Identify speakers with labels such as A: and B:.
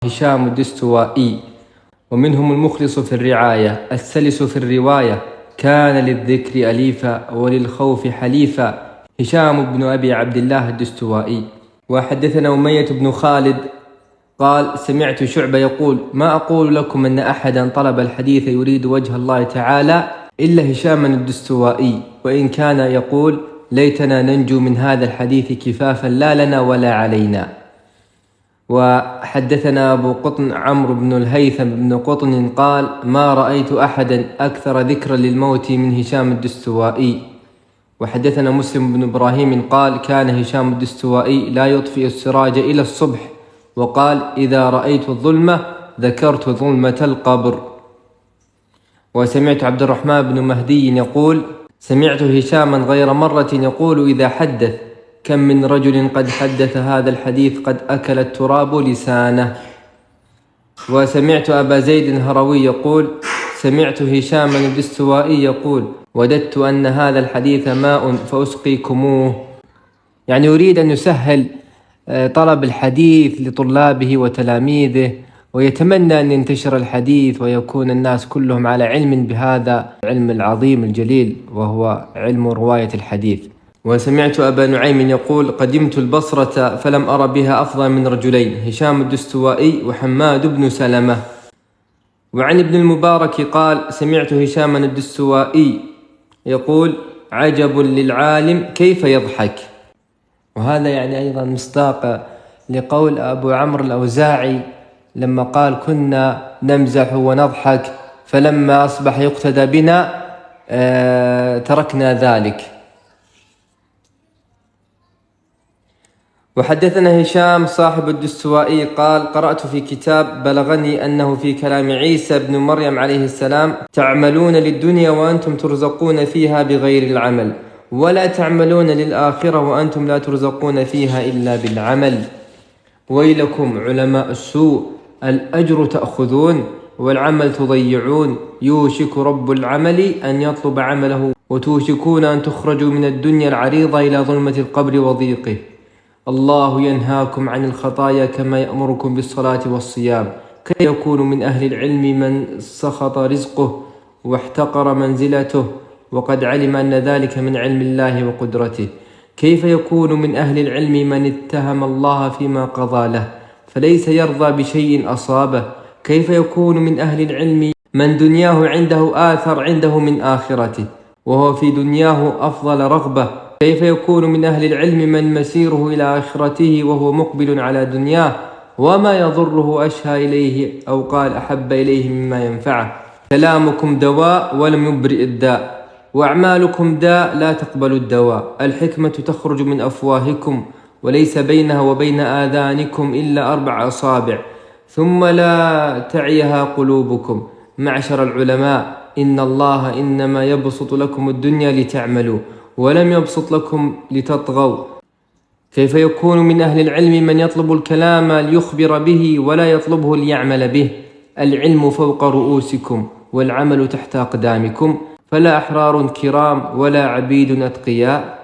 A: هشام الدستوائي، ومنهم المخلص في الرعاية السلس في الرواية، كان للذكر أليفا وللخوف حليفا، هشام بن أبي عبد الله الدستوائي. وحدثنا أمية بن خالد قال: سمعت شعبة يقول: ما أقول لكم أن أحدا طلب الحديث يريد وجه الله تعالى إلا هشام الدستوائي، وإن كان يقول: ليتنا ننجو من هذا الحديث كفافا لا لنا ولا علينا. وحدثنا أبو قطن عمرو بن الهيثم بن قطن قال: ما رأيت أحدا أكثر ذكرا للموت من هشام الدستوائي. وحدثنا مسلم بن إبراهيم قال: كان هشام الدستوائي لا يطفئ السراج إلى الصبح، وقال: إذا رأيت الظلمة ذكرت ظلمة القبر. وسمعت عبد الرحمن بن مهدي يقول: سمعت هشاما غير مرة يقول إذا حدث: كم من رجل قد حدث هذا الحديث قد أكل التراب لسانه. وسمعت أبا زيد الهروي يقول: سمعت هشاما الدستوائي يقول: وددت أن هذا الحديث ماء فأسقيكموه، يعني يريد أن يسهل طلب الحديث لطلابه وتلاميذه، ويتمنى أن ينتشر الحديث ويكون الناس كلهم على علم بهذا العلم العظيم الجليل وهو علم رواية الحديث. وسمعت أبا نعيم يقول: قدمت البصرة فلم أرى بها أفضل من رجلين، هشام الدستوائي وحماد بن سلمة. وعن ابن المبارك قال: سمعت هشام الدستوائي يقول: عجب للعالم كيف يضحك. وهذا يعني أيضا مصداق لقول أبو عمرو الأوزاعي لما قال: كنا نمزح ونضحك فلما أصبح يقتدى بنا تركنا ذلك. وحدثنا هشام صاحب الدستوائي قال: قرأت في كتاب بلغني أنه في كلام عيسى بن مريم عليه السلام: تعملون للدنيا وأنتم ترزقون فيها بغير العمل، ولا تعملون للآخرة وأنتم لا ترزقون فيها إلا بالعمل. ويلكم علماء السوء، الأجر تأخذون والعمل تضيعون، يوشك رب العمل أن يطلب عمله وتوشكون أن تخرجوا من الدنيا العريضة إلى ظلمة القبر وضيقه. الله ينهاكم عن الخطايا كما يأمركم بالصلاة والصيام. كيف يكون من أهل العلم من سخط رزقه واحتقر منزلته وقد علم أن ذلك من علم الله وقدرته؟ كيف يكون من أهل العلم من اتهم الله فيما قضى له فليس يرضى بشيء أصابه؟ كيف يكون من أهل العلم من دنياه عنده آثر عنده من آخرته وهو في دنياه أفضل رغبة؟ كيف يكون من أهل العلم من مسيره إلى آخرته وهو مقبل على دنياه وما يضره أشهى إليه أو قال أحب إليه مما ينفعه؟ كلامكم دواء ولم يبرئ الداء، وأعمالكم داء لا تقبل الدواء. الحكمة تخرج من أفواهكم وليس بينها وبين آذانكم إلا 4 أصابع، ثم لا تعيها قلوبكم. معشر العلماء، إن الله إنما يبسط لكم الدنيا لتعملوا ولم يبسط لكم لتطغوا. كيف يكون من أهل العلم من يطلب الكلام ليخبر به ولا يطلبه ليعمل به؟ العلم فوق رؤوسكم والعمل تحت أقدامكم، فلا أحرار كرام ولا عبيد أتقياء.